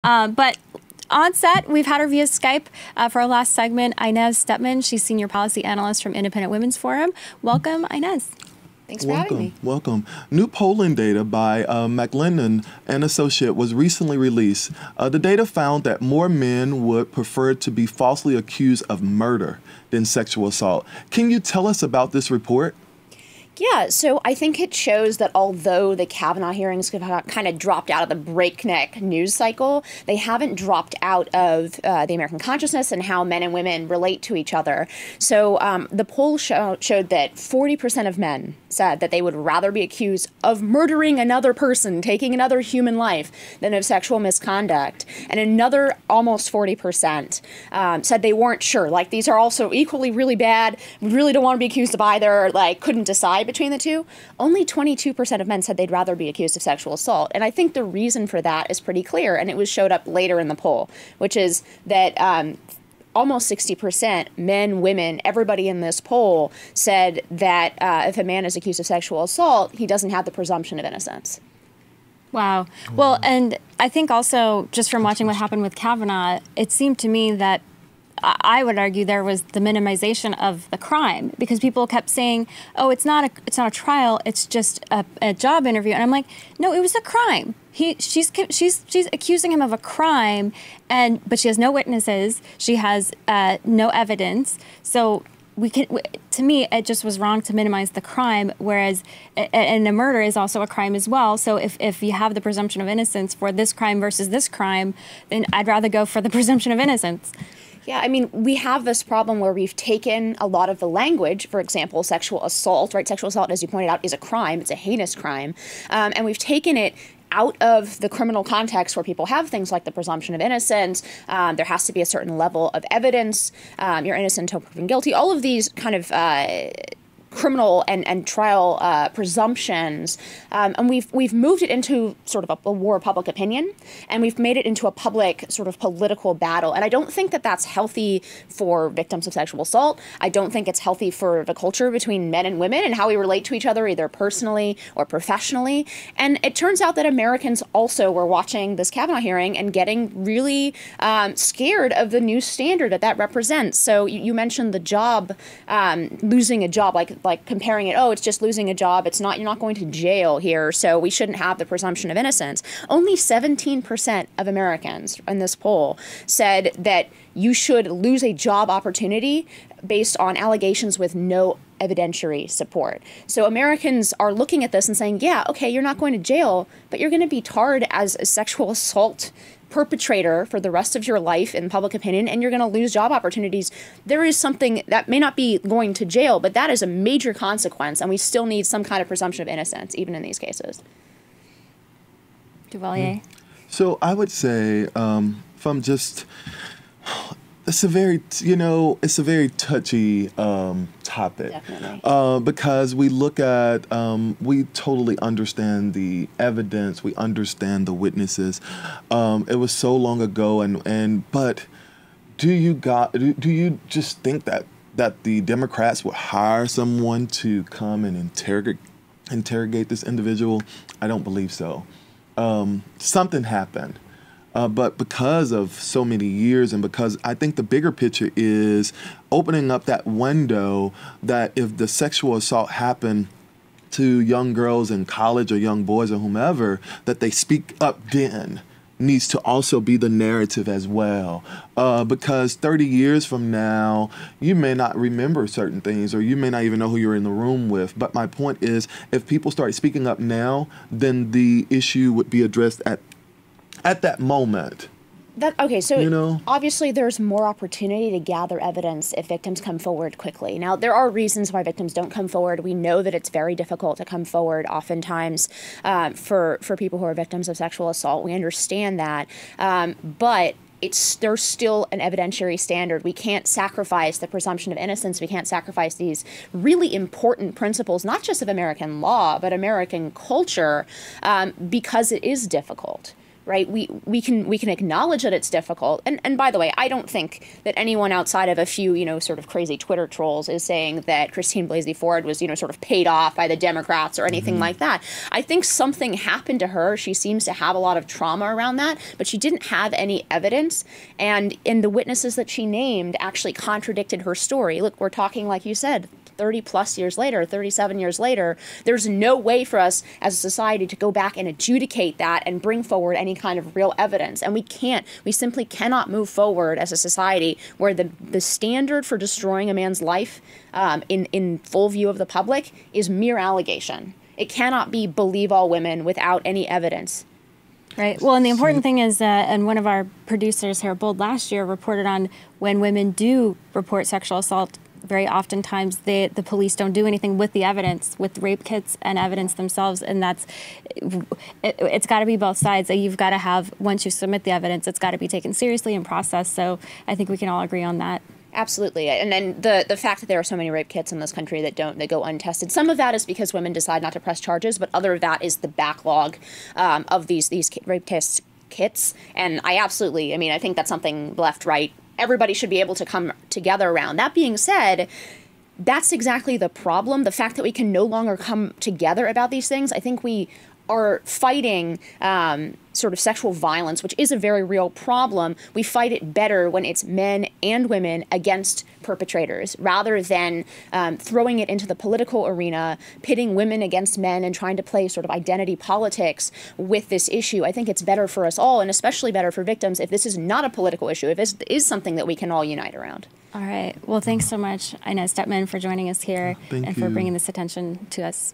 But on set, we've had her via Skype for our last segment, Inez Stepman. She's Senior Policy Analyst from Independent Women's Forum. Welcome, Inez. Thanks for having me. Welcome. New polling data by McLaughlin and Associate was recently released. The data found that more men would prefer to be falsely accused of murder than sexual assault. Can you tell us about this report? Yeah, so I think it shows that although the Kavanaugh hearings kind of dropped out of the breakneck news cycle, they haven't dropped out of the American consciousness and how men and women relate to each other. So the poll showed that 40% of men said that they would rather be accused of murdering another person, taking another human life, than of sexual misconduct. And another almost 40% said they weren't sure. Like, these are also equally really bad. We really don't want to be accused of either. Like, couldn't decide between the two. Only 22% of men said they'd rather be accused of sexual assault. And I think the reason for that is pretty clear. And it was showed up later in the poll, which is that almost 60%, men, women, everybody in this poll said that if a man is accused of sexual assault, he doesn't have the presumption of innocence. Wow. Well, and I think also just from watching what happened with Kavanaugh, it seemed to me that I would argue there was the minimization of the crime, because people kept saying, "Oh, it's not a trial; it's just a job interview." And I'm like, "No, it was a crime. She's accusing him of a crime, but she has no witnesses. She has no evidence. So to me, it just was wrong to minimize the crime. Whereas, and a murder is also a crime as well. So if you have the presumption of innocence for this crime versus this crime, then I'd rather go for the presumption of innocence." Yeah, I mean, we have this problem where we've taken a lot of the language, for example, sexual assault, right? Sexual assault, as you pointed out, is a crime. It's a heinous crime. And we've taken it out of the criminal context where people have things like the presumption of innocence. There has to be a certain level of evidence. You're innocent until proven guilty. All of these kind of criminal and trial presumptions, and we've moved it into sort of a war of public opinion, and we've made it into a public sort of political battle. And I don't think that that's healthy for victims of sexual assault. I don't think it's healthy for the culture between men and women and how we relate to each other, either personally or professionally. And it turns out that Americans also were watching this Kavanaugh hearing and getting really scared of the new standard that represents. So you mentioned the job, losing a job, like comparing it, oh, it's just losing a job. It's not, you're not going to jail here, so we shouldn't have the presumption of innocence. Only 17% of Americans in this poll said that you should lose a job opportunity based on allegations with no evidentiary support. So Americans are looking at this and saying, yeah, okay, you're not going to jail, but you're going to be tarred as a sexual assault perpetrator for the rest of your life in public opinion, and you're going to lose job opportunities. There is something that may not be going to jail, but that is a major consequence, and we still need some kind of presumption of innocence, even in these cases. Duvalier? So I would say, from just, it's a very, it's a very touchy topic. Definitely. Because we look at, we totally understand the evidence, we understand the witnesses. It was so long ago, but do you just think that the Democrats would hire someone to come and interrogate this individual? I don't believe so. Something happened. But because of so many years, and because I think the bigger picture is opening up that window that if the sexual assault happened to young girls in college or young boys or whomever, that they speak up then needs to also be the narrative as well. Because 30 years from now, you may not remember certain things, or you may not even know who you're in the room with. But my point is, if people start speaking up now, then the issue would be addressed at that moment. Okay, so obviously there's more opportunity to gather evidence if victims come forward quickly. Now, there are reasons why victims don't come forward. We know that it's very difficult to come forward oftentimes for people who are victims of sexual assault. We understand that, but there's still an evidentiary standard. We can't sacrifice the presumption of innocence. We can't sacrifice these really important principles, not just of American law, but American culture, because it is difficult. right? We can acknowledge that it's difficult. And by the way, I don't think that anyone outside of a few, sort of crazy Twitter trolls is saying that Christine Blasey Ford was, sort of paid off by the Democrats or anything like that. I think something happened to her. She seems to have a lot of trauma around that, but she didn't have any evidence. And in the witnesses that she named actually contradicted her story. Look, we're talking, like you said, 30 plus years later, 37 years later, there's no way for us as a society to go back and adjudicate that and bring forward any kind of real evidence. And we simply cannot move forward as a society where the standard for destroying a man's life in full view of the public is mere allegation. It cannot be believe all women without any evidence. Right. Well, and the important thing is, and one of our producers, Sarah Bold, last year reported on when women do report sexual assault, very oftentimes the police don't do anything with the evidence, with rape kits and evidence themselves. And it's got to be both sides. You've got to have, once you submit the evidence, it's got to be taken seriously and processed. So I think we can all agree on that. Absolutely. And then the fact that there are so many rape kits in this country that go untested, some of that is because women decide not to press charges, but other of that is the backlog of these rape test kits. And I think that's something left, right, everybody should be able to come together around. That being said, that's exactly the problem. The fact that we can no longer come together about these things, I think we are fighting sort of sexual violence, which is a very real problem. We fight it better when it's men and women against perpetrators, rather than throwing it into the political arena, pitting women against men and trying to play sort of identity politics with this issue. I think it's better for us all, and especially better for victims, if this is not a political issue, if this is something that we can all unite around. All right. Well, thanks so much, Inez Stepman, for joining us here Thank and you. for bringing this attention to us.